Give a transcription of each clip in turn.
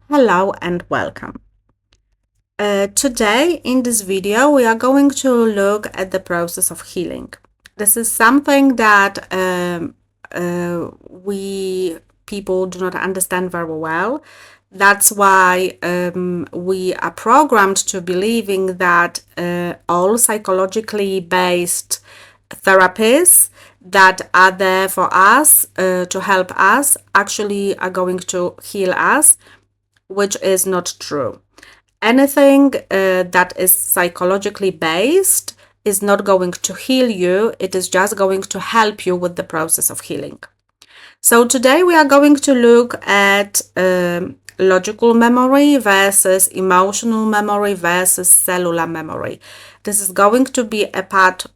Hello and welcome. Today in this video we are going to look at the process of healing. This is something that we people do not understand very well. That's why we are programmed to believing that all psychologically based therapies that are there for us to help us actually are going to heal us, which is not true. Anything that is psychologically based is not going to heal you. It is just going to help you with the process of healing. So today we are going to look at logical memory versus emotional memory versus cellular memory. This is going to be a part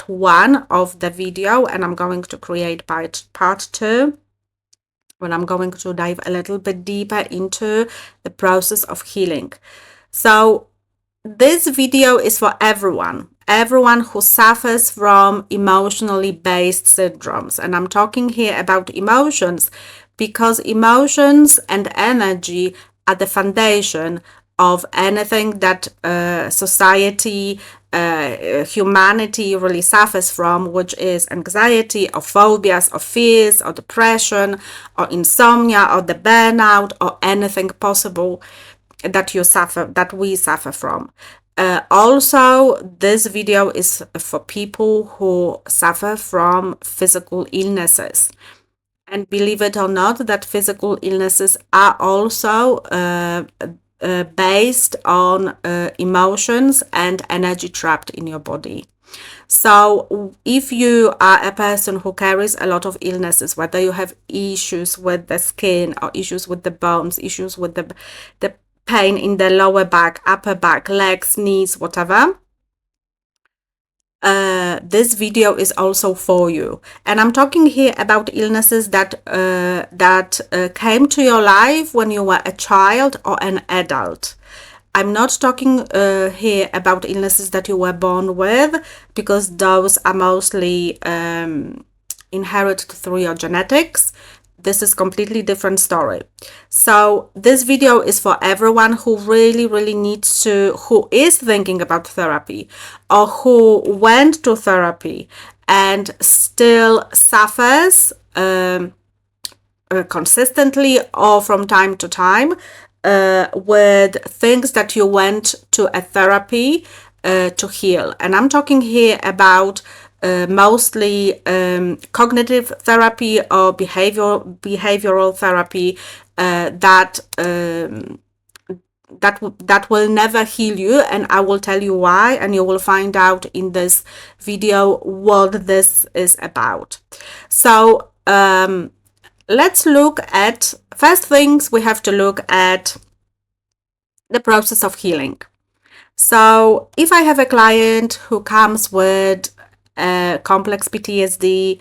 one of the video, and I'm going to create part two, when I'm going to dive a little bit deeper into the process of healing. So this video is for everyone who suffers from emotionally based syndromes. And I'm talking here about emotions because emotions and energy are the foundation of anything that society, humanity really suffers from, which is anxiety or phobias or fears or depression or insomnia or the burnout or anything possible that we suffer from. Also, this video is for people who suffer from physical illnesses. And believe it or not, that physical illnesses are also based on emotions and energy trapped in your body. So if you are a person who carries a lot of illnesses, whether you have issues with the skin or issues with the bones, issues with the pain in the lower back, upper back, legs, knees, whatever, this video is also for you. And I'm talking here about illnesses that came to your life when you were a child or an adult. I'm not talking here about illnesses that you were born with, because those are mostly inherited through your genetics. This is completely different story. So this video is for everyone who really needs to, who is thinking about therapy or who went to therapy and still suffers consistently or from time to time with things that you went to a therapy to heal. And I'm talking here about mostly cognitive therapy or behavioral therapy that will never heal you, and I will tell you why, and you will find out in this video what this is about. So let's look at, first things we have to look at the process of healing. So if I have a client who comes with complex PTSD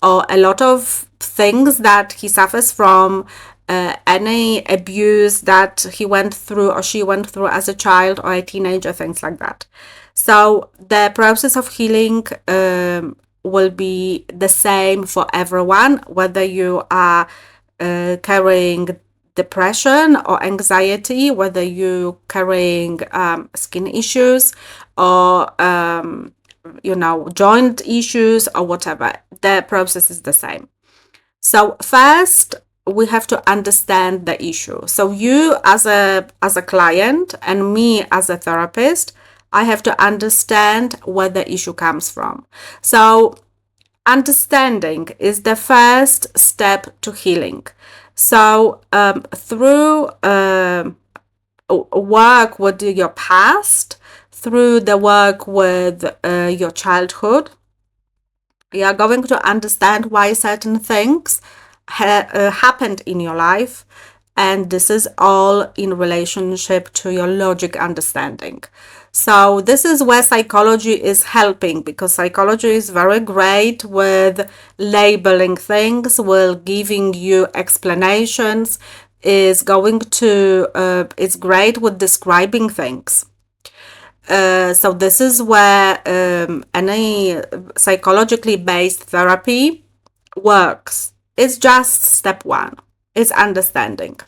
or a lot of things that he suffers from, any abuse that he went through or she went through as a child or a teenager, things like that. So the process of healing will be the same for everyone, whether you are carrying depression or anxiety, whether you're carrying skin issues or joint issues or whatever. The process is the same. So first we have to understand the issue. So you as a client and me as a therapist, I have to understand where the issue comes from. So understanding is the first step to healing. So through work with your past, through the work with your childhood, you are going to understand why certain things happened in your life, and this is all in relationship to your logic understanding. So this is where psychology is helping, because psychology is very great with labeling things, with giving you explanations, is great with describing things. So this is where any psychologically based therapy works. It's just step one. It's understanding.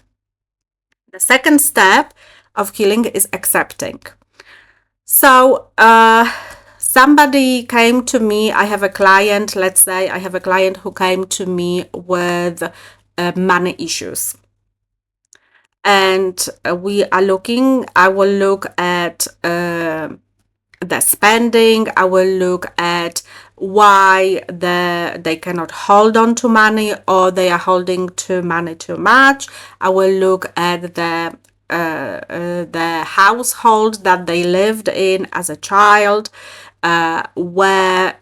The second step of healing is accepting. So, somebody came to me. I have a client, let's say I have a client who came to me with money issues. And I will look at the spending. I will look at why they cannot hold on to money, or they are holding to money too much. I will look at the household that they lived in as a child, where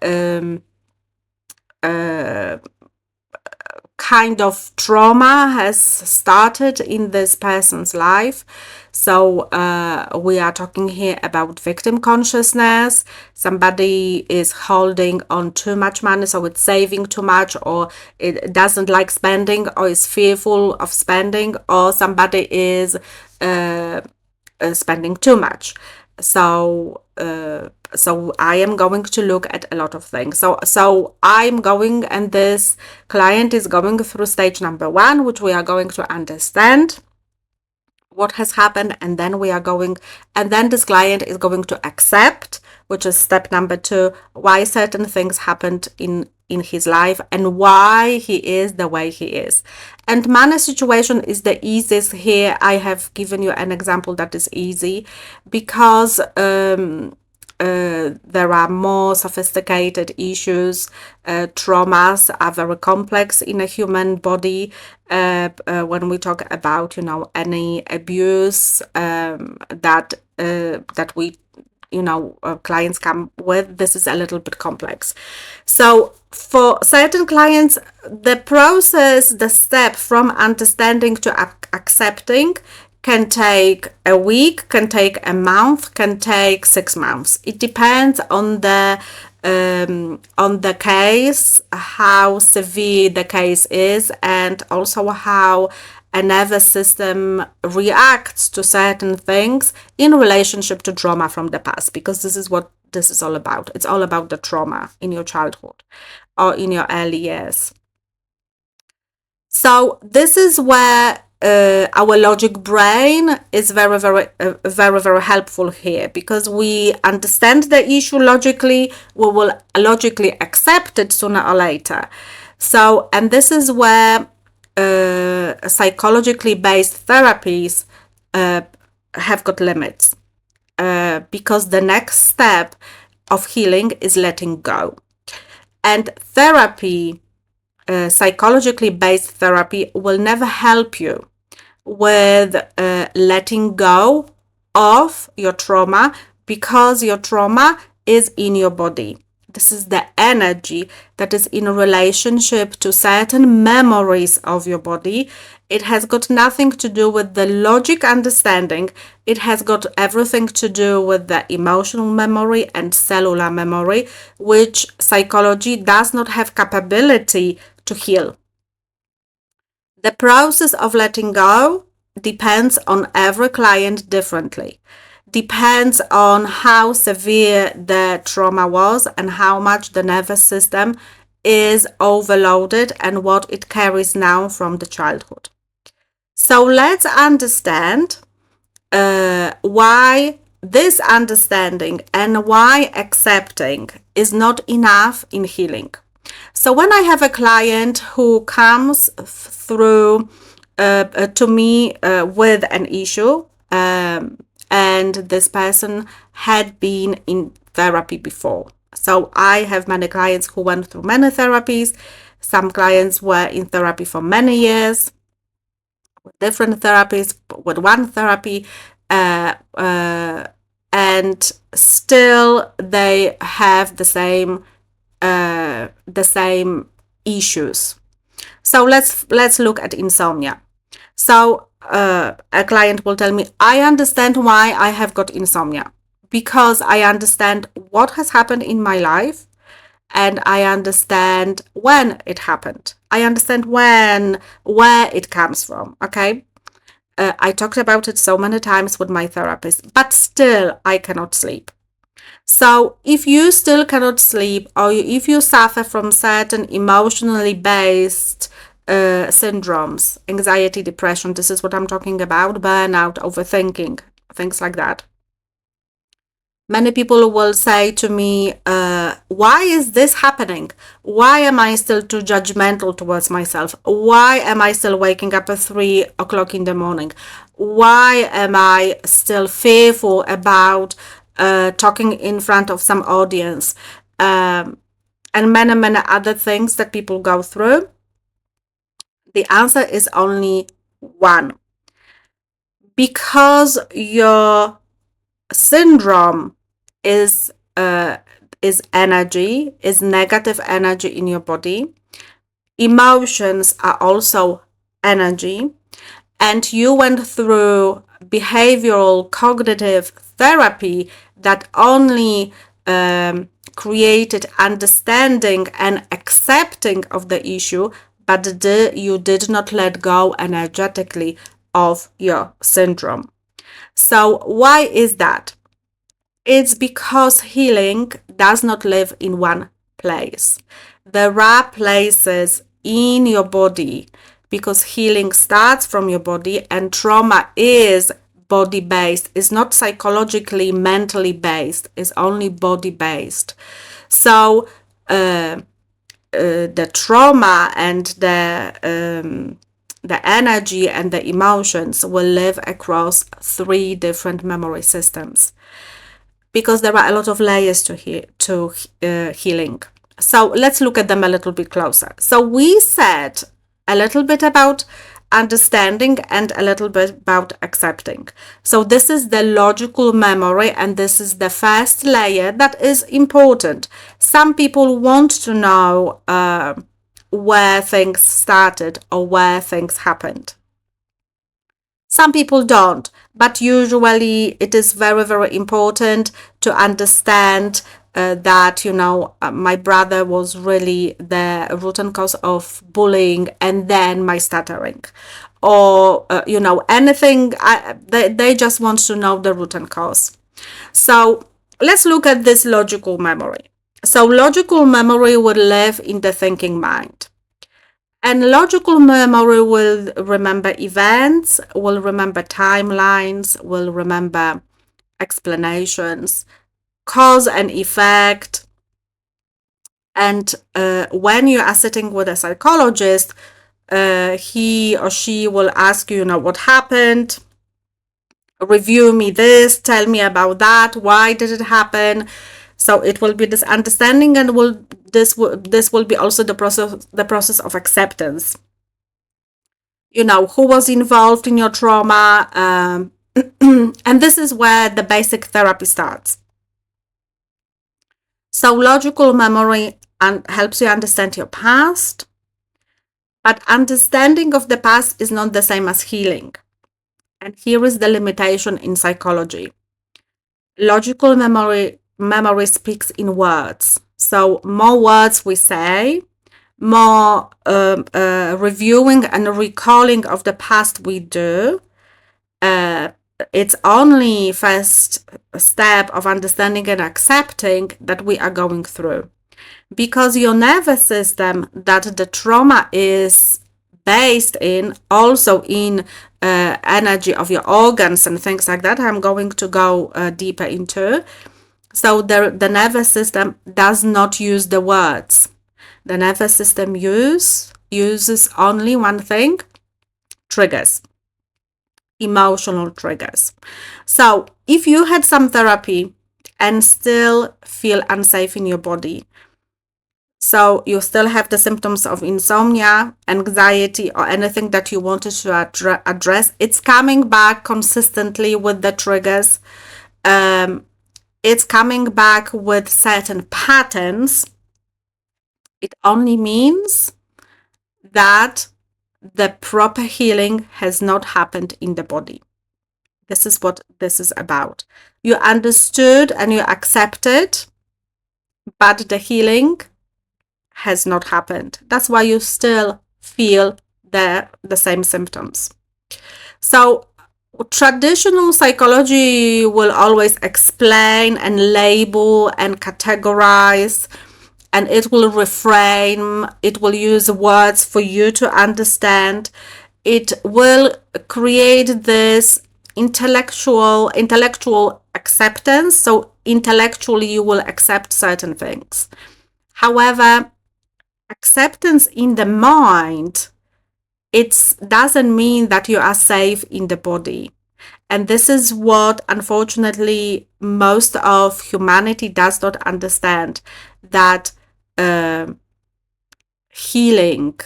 kind of trauma has started in this person's life. So we are talking here about victim consciousness. Somebody is holding on too much money, so it's saving too much, or it doesn't like spending, or is fearful of spending, or somebody is spending too much. So I am going to look at a lot of things. So I'm going, and this client is going through stage number 1, which we are going to understand what has happened, and then this client is going to accept, which is step number 2, why certain things happened in his life and why he is the way he is. And money situation is the easiest here. I have given you an example that is easy because there are more sophisticated issues. Traumas are very complex in a human body. When we talk about, any abuse that we, clients come with, this is a little bit complex. So for certain clients, the step from understanding to accepting can take a week, can take a month, can take 6 months. It depends on the case, how severe the case is, and also how a nervous system reacts to certain things in relationship to trauma from the past, because this is what this is all about. It's all about the trauma in your childhood or in your early years. So this is where our logic brain is very, very helpful here, because we understand the issue logically, we will logically accept it sooner or later. So, and this is where psychologically based therapies have got limits, because the next step of healing is letting go. And therapy, psychologically based therapy, will never help you with letting go of your trauma, because your trauma is in your body. This is the energy that is in relationship to certain memories of your body. It has got nothing to do with the logic understanding. It has got everything to do with the emotional memory and cellular memory, which psychology does not have capability to heal. The process of letting go depends on every client differently. Depends on how severe the trauma was and how much the nervous system is overloaded and what it carries now from the childhood. So let's understand why this understanding and why accepting is not enough in healing. So when I have a client who comes through to me with an issue, and this person had been in therapy before. So I have many clients who went through many therapies. Some clients were in therapy for many years, with different therapies, with one therapy, and still they have the same issues. So let's look at insomnia. So a client will tell me, I understand why I have got insomnia, because I understand what has happened in my life, and I understand when it happened. I understand where it comes from. Okay. I talked about it so many times with my therapist, but still I cannot sleep. So if you still cannot sleep, or if you suffer from certain emotionally based syndromes, anxiety, depression. This is what I'm talking about, burnout, overthinking, things like that. Many people will say to me, why is this happening? Why am I still too judgmental towards myself? Why am I still waking up at 3 o'clock in the morning? Why am I still fearful about talking in front of some audience? And many, many other things that people go through. The answer is only one. Because your syndrome is energy, is negative energy in your body. Emotions are also energy, and you went through behavioral cognitive therapy that only created understanding and accepting of the issue, but you did not let go energetically of your syndrome. So why is that? It's because healing does not live in one place. There are places in your body, because healing starts from your body, and trauma is body based, is not psychologically, mentally based, is only body based. So the trauma and the energy and the emotions will live across 3 different memory systems, because there are a lot of layers to healing. So let's look at them a little bit closer. So we said a little bit about understanding and a little bit about accepting. So this is the logical memory, and this is the first layer that is important. Some people want to know where things started or where things happened. Some people don't, but usually it is very, very important to understand that, my brother was really the root and cause of bullying, and then my stuttering. Or, anything, they just want to know the root and cause. So let's look at this logical memory. So logical memory will live in the thinking mind. And logical memory will remember events, will remember timelines, will remember explanations, cause and effect. And when you are sitting with a psychologist, he or she will ask you, what happened? Review me this, tell me about that, why did it happen? So it will be this understanding, and this will be also the process of acceptance. Who was involved in your trauma, and this is where the basic therapy starts. So logical memory helps you understand your past, but understanding of the past is not the same as healing. And here is the limitation in psychology. Logical memory speaks in words. So more words we say, more reviewing and recalling of the past we do. It's only first step of understanding and accepting that we are going through, because your nervous system that the trauma is based in, also in energy of your organs and things like that, I'm going to go deeper into. So the nervous system does not use the words. The nervous system uses only one thing: triggers, emotional triggers. So if you had some therapy and still feel unsafe in your body, so you still have the symptoms of insomnia, anxiety, or anything that you wanted to address, it's coming back consistently with the triggers. It's coming back with certain patterns. It only means that the proper healing has not happened in the body. This is what this is about. You understood and you accepted, but the healing has not happened. That's why you still feel the same symptoms. So traditional psychology will always explain and label and categorize and it will reframe, it will use words for you to understand. It will create this intellectual acceptance. So intellectually you will accept certain things. However, acceptance in the mind, it doesn't mean that you are safe in the body. And this is what, unfortunately, most of humanity does not understand, that healing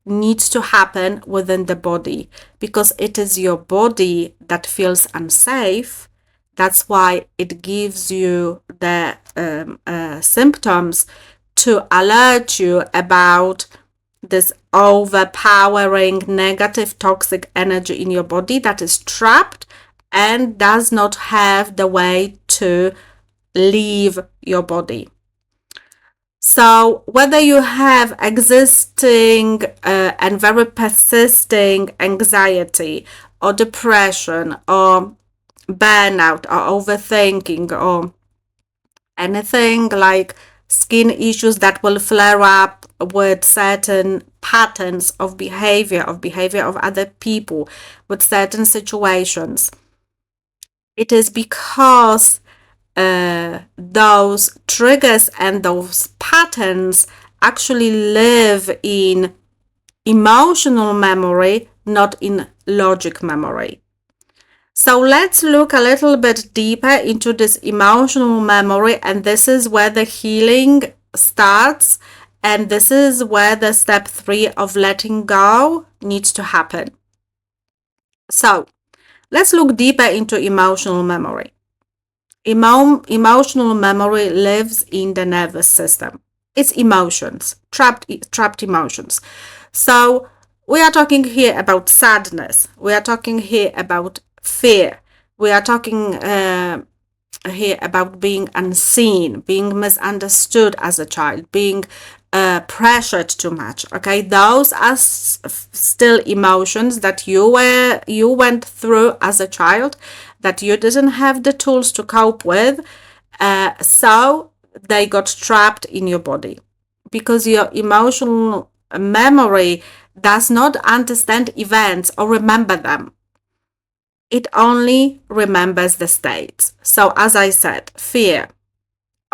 needs to happen within the body, because it is your body that feels unsafe. That's why it gives you the symptoms to alert you about this overpowering negative toxic energy in your body that is trapped and does not have the way to leave your body. So whether you have existing and very persisting anxiety or depression or burnout or overthinking or anything like skin issues that will flare up with certain patterns of behavior of other people, with certain situations, it is because those triggers and those patterns actually live in emotional memory, not in logic memory. So let's look a little bit deeper into this emotional memory, and this is where the healing starts, and this is where the step 3 of letting go needs to happen. So let's look deeper into emotional memory. Emotional memory lives in the nervous system. It's emotions, trapped emotions. So we are talking here about sadness. We are talking here about fear. We are talking here about being unseen, being misunderstood as a child, being pressured too much. Okay, those are still emotions that you went through as a child, that you didn't have the tools to cope with, so they got trapped in your body, because your emotional memory does not understand events or remember them. It only remembers the states. So as I said, fear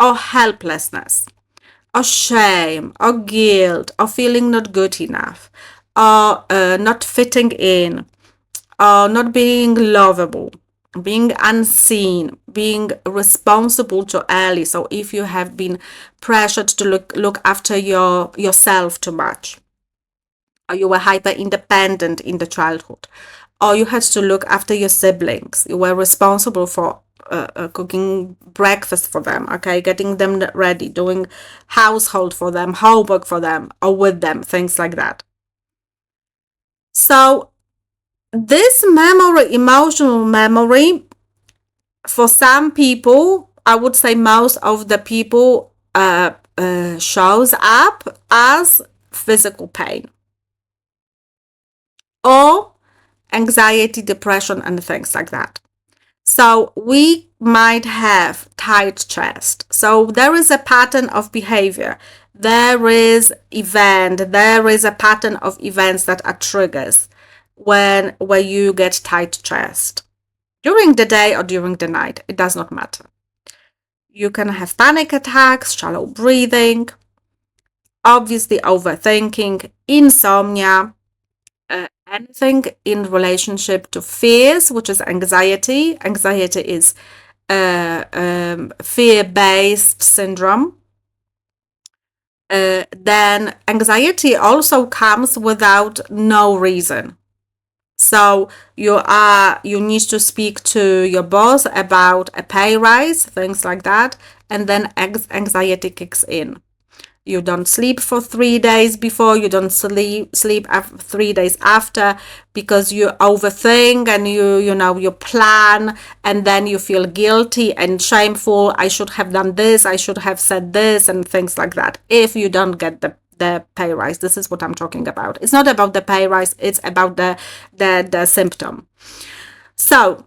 or helplessness or shame or guilt or feeling not good enough or not fitting in or not being lovable, being unseen, being responsible too early. So if you have been pressured to look after yourself too much, or you were hyper independent in the childhood, or you had to look after your siblings, you were responsible for cooking breakfast for them, okay, getting them ready, doing household for them, homework for them or with them, things like that. So this memory, emotional memory, for some people, I would say most of the people, shows up as physical pain or anxiety, depression, and things like that. So we might have tight chest. So there is a pattern of behavior. There is a pattern of events that are triggers where you get tight chest. During the day or during the night, it does not matter. You can have panic attacks, shallow breathing, obviously overthinking, insomnia, anything in relationship to fears, which is anxiety. Anxiety is fear-based syndrome. Then anxiety also comes without no reason. So you need to speak to your boss about a pay rise, things like that, and then anxiety kicks in. You don't sleep for 3 days before, you don't sleep 3 days after, because you overthink and you plan, and then you feel guilty and shameful. I should have done this, I should have said this, and things like that, if you don't get the pay rise. This is what I'm talking about. It's not about the pay rise, it's about the symptom. So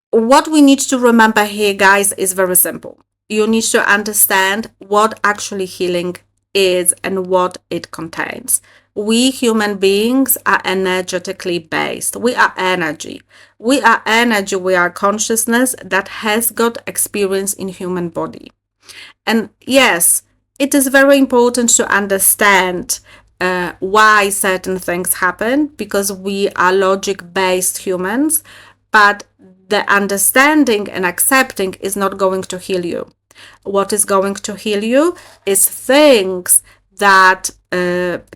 what we need to remember here, guys, is very simple. you need to understand what actually healing is and what it contains. We human beings are energetically based. We are energy. We are energy. We are consciousness that has got experience in human body. And yes, it is very important to understand why certain things happen, because we are logic based humans, but the understanding and accepting is not going to heal you. What is going to heal you is things that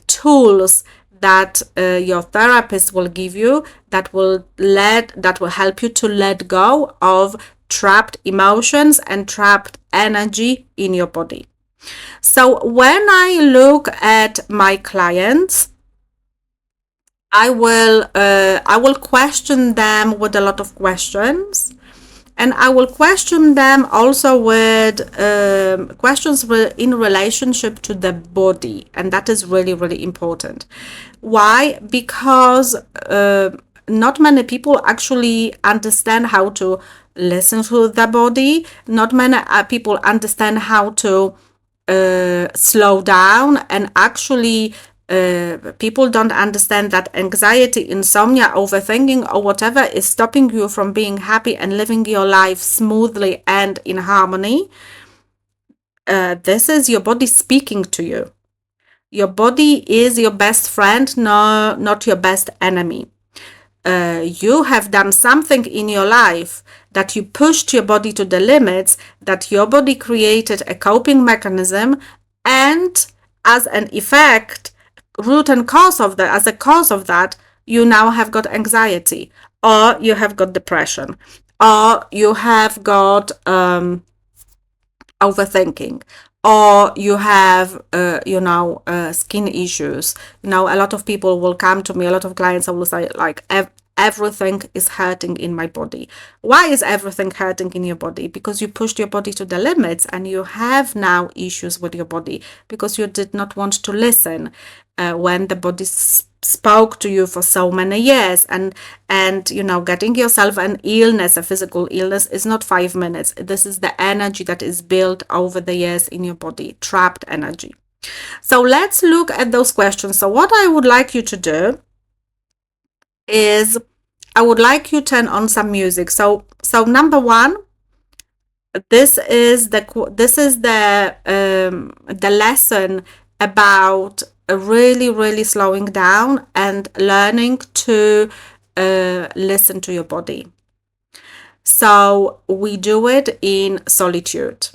tools that your therapist will give you, that will help you to let go of trapped emotions and trapped energy in your body. So when I look at my clients, I will question them with a lot of questions, and I will question them also with questions in relationship to the body, and that is really, really important. Why? Because not many people actually understand how to listen to the body. Not many people understand how to slow down, and actually people don't understand that anxiety, insomnia, overthinking, or whatever is stopping you from being happy and living your life smoothly and in harmony. This is your body speaking to you. Your body is your best friend, no, not your best enemy. You have done something in your life that you pushed your body to the limits, that your body created a coping mechanism, and as an effect, root and cause of that, as a cause of that, you now have got anxiety, or you have got depression, or you have got overthinking, or you have skin issues. A lot of people will come to me, a lot of clients will say like, everything is hurting in my body. Why is everything hurting in your body? Because you pushed your body to the limits, and you have now issues with your body because you did not want to listen when the body spoke to you for so many years. And getting yourself an illness, a physical illness, is not 5 minutes. This is the energy that is built over the years in your body, trapped energy. So let's look at those questions. So what I would like you to do is, I would like you to turn on some music. So number one, this is the lesson about really, really slowing down and learning to listen to your body. So we do it in solitude.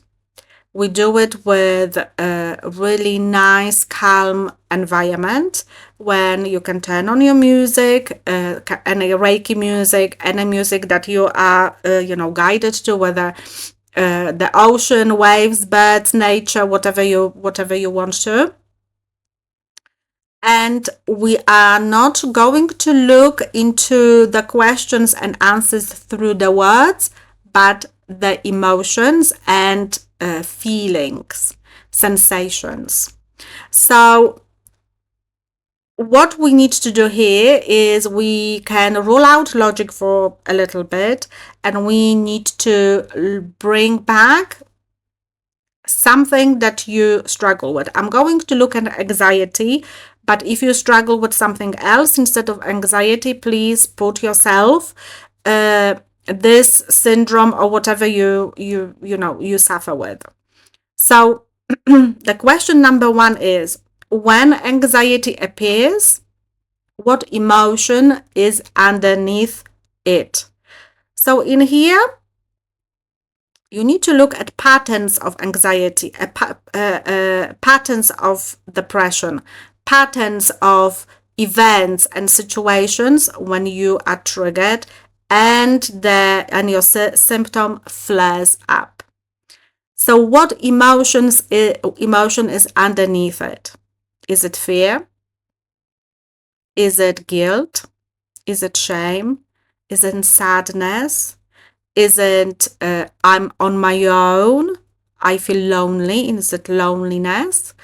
We do it with a really nice, calm environment when you can turn on your music, and a Reiki music, and a music that you are, guided to, whether the ocean, waves, birds, nature, whatever you want to. And we are not going to look into the questions and answers through the words, but the emotions and feelings, sensations. So what we need to do here is, we can rule out logic for a little bit, and we need to bring back something that you struggle with. I'm going to look at anxiety, but if you struggle with something else instead of anxiety, please put yourself this syndrome or whatever you suffer with. So the question number one is, when anxiety appears, what emotion is underneath it? So in here, you need to look at patterns of anxiety, patterns of depression, patterns of events and situations when you are triggered, and your symptom flares up. So what emotion is underneath it? Is it fear? Is it guilt? Is it shame? Is it sadness? Is it I'm on my own? I feel lonely. Is it loneliness?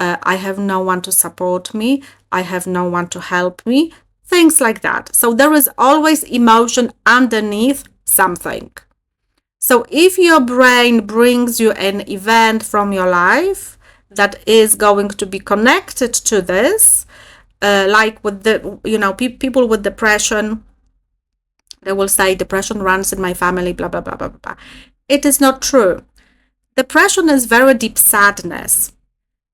I have no one to support me. I have no one to help me. Things like that. So there is always emotion underneath something. So if your brain brings you an event from your life that is going to be connected to this, like with the, people with depression, they will say depression runs in my family, blah, blah, blah, blah, blah. It is not true. Depression is very deep sadness.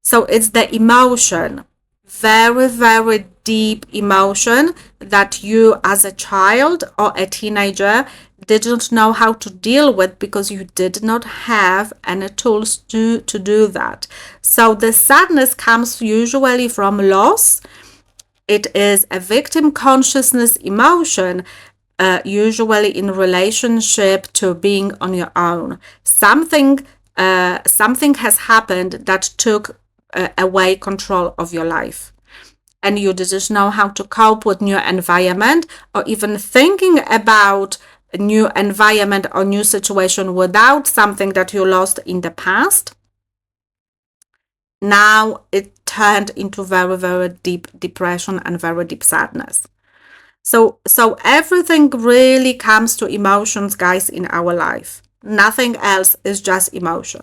So it's the emotion, very, very deep emotion that you as a child or a teenager didn't know how to deal with because you did not have any tools to do that. So the sadness comes usually from loss. It is a victim consciousness emotion, usually in relationship to being on your own. Something has happened that took away control of your life, and you didn't know how to cope with new environment, or even thinking about a new environment or new situation without something that you lost in the past. Now it turned into very, very deep depression and very deep sadness. So everything really comes to emotions, guys, in our life. Nothing else is just emotion.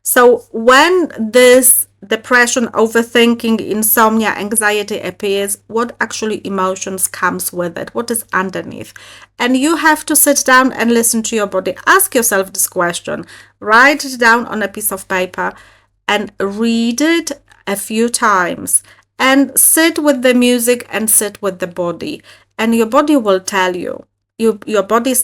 So when this depression, overthinking, insomnia, anxiety appears, what actually emotions comes with it? What is underneath? And you have to sit down and listen to your body. Ask yourself this question. Write it down on a piece of paper and read it a few times, and sit with the music and sit with the body, and your body will tell you. Your body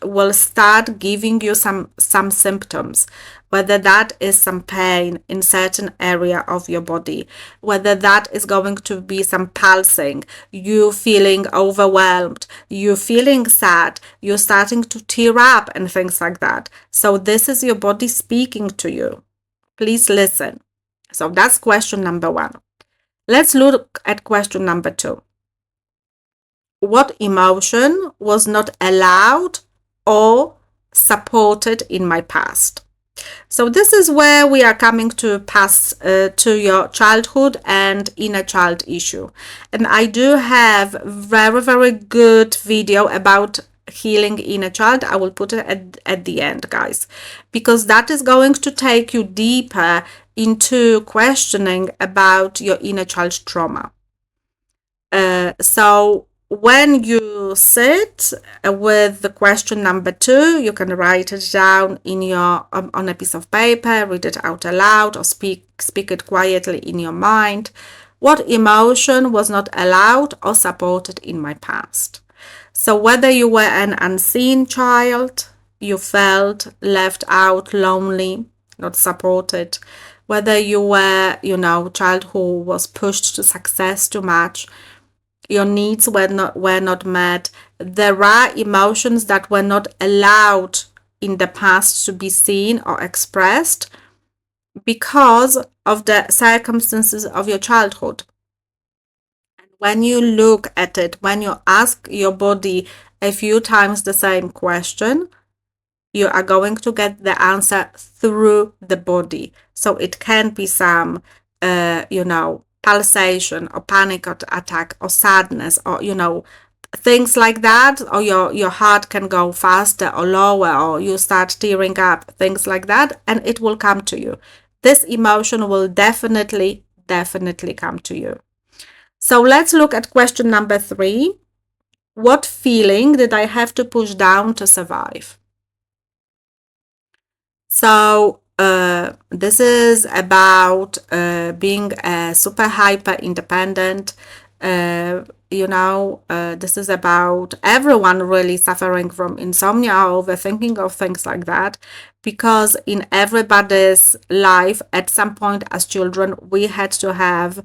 will start giving you some symptoms, whether that is some pain in certain area of your body, whether that is going to be some pulsing, you feeling overwhelmed, you feeling sad, you're starting to tear up and things like that. So this is your body speaking to you. Please listen. So that's question number 1. Let's look at question number 2. What emotion was not allowed or supported in my past? So this is where we are coming to to your childhood and inner child issue. And I do have very, very good video about healing inner child. I will put it at the end, guys, because that is going to take you deeper into questioning about your inner child trauma. So when you sit with the question number 2, you can write it down in your on a piece of paper, read it out aloud, or speak it quietly in your mind. What emotion was not allowed or supported in my past? So whether you were an unseen child, you felt left out, lonely, not supported, whether you were, child who was pushed to success too much, your needs were not met. There are emotions that were not allowed in the past to be seen or expressed because of the circumstances of your childhood. And when you look at it, when you ask your body a few times the same question, you are going to get the answer through the body. So it can be some, pulsation or panic attack or sadness, or things like that, or your heart can go faster or lower, or you start tearing up, things like that, and it will come to you. This emotion will definitely come to you. So let's look at question number 3. What feeling did I have to push down to survive? So this is about being a super hyper independent. This is about everyone really suffering from insomnia or overthinking of things like that, because in everybody's life at some point as children we had to have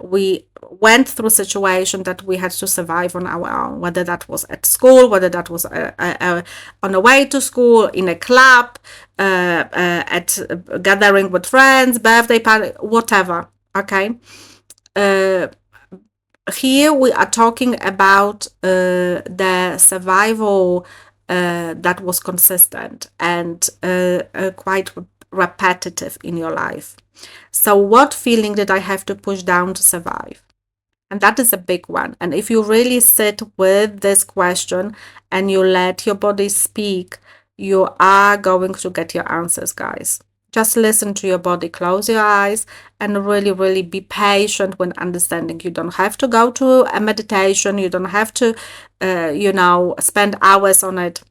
we went through a situation that we had to survive on our own, whether that was at school, whether that was on the way to school, in a club, at gathering with friends, birthday party, whatever. Okay. Here we are talking about the survival that was consistent and quite repetitive in your life. So what feeling did I have to push down to survive? And that is a big one. And if you really sit with this question and you let your body speak, you are going to get your answers, guys. Just listen to your body, close your eyes, and really, really be patient when understanding. You don't have to go to a meditation. You don't have to, spend hours on it.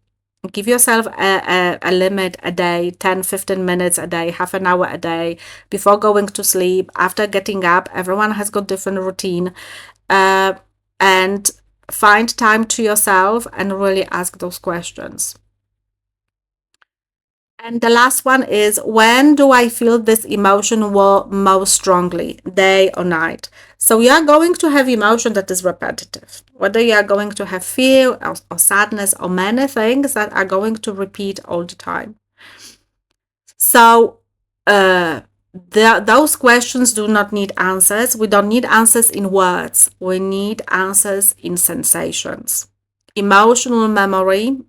Give yourself a limit a day, 10, 15 minutes a day, half an hour a day, before going to sleep, after getting up. Everyone has got different routine. And find time to yourself and really ask those questions. And the last one is, when do I feel this emotion most strongly, day or night? So you are going to have emotion that is repetitive. Whether you are going to have fear or sadness or many things that are going to repeat all the time. So those questions do not need answers. We don't need answers in words. We need answers in sensations. Emotional memory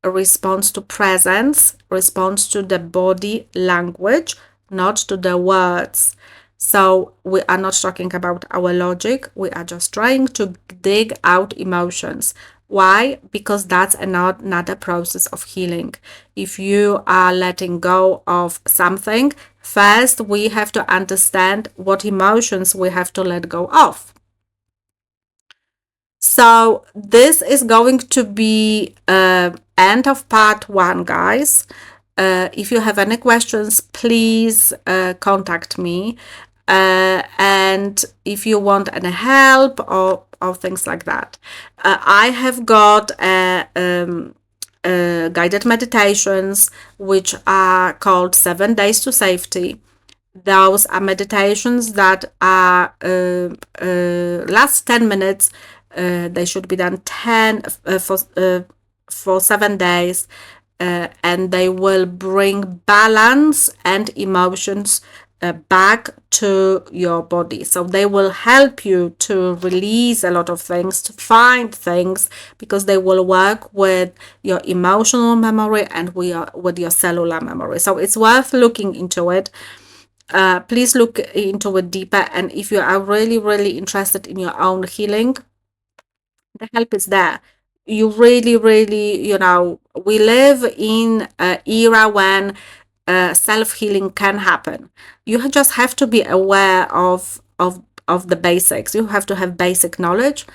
responds to presence, responds to the body language, not to the words. So we are not talking about our logic. We are just trying to dig out emotions. Why? Because that's another process of healing. If you are letting go of something, first we have to understand what emotions we have to let go of. So this is going to be end of part 1, guys. If you have any questions, please contact me. And if you want any help or things like that, I have got guided meditations which are called 7 Days to Safety. Those are meditations that are last 10 minutes. They should be done 10 for 7 days, and they will bring balance and emotions back to your body. So they will help you to release a lot of things, to find things, because they will work with your emotional memory and with your cellular memory. So it's worth looking into it. Please look into it deeper, and if you are really, really interested in your own healing, the help is there. You really, really, we live in an era when self-healing can happen. You just have to be aware of the basics. You have to have basic knowledge,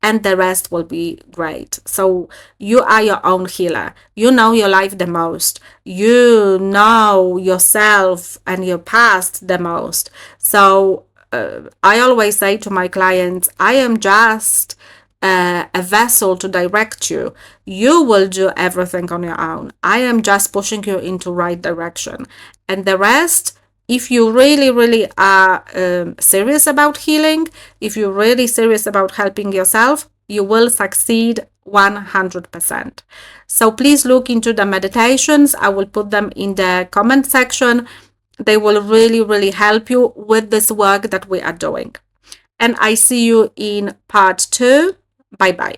and the rest will be great. So you are your own healer. You know your life the most. You know yourself and your past the most. So I always say to my clients, I am just a vessel to direct you. You will do everything on your own. I am just pushing you into right direction. And the rest, if you really, really are serious about healing, if you're really serious about helping yourself, you will succeed 100%. So please look into the meditations. I will put them in the comment section. They will really, really help you with this work that we are doing. And I see you in part 2. Bye bye.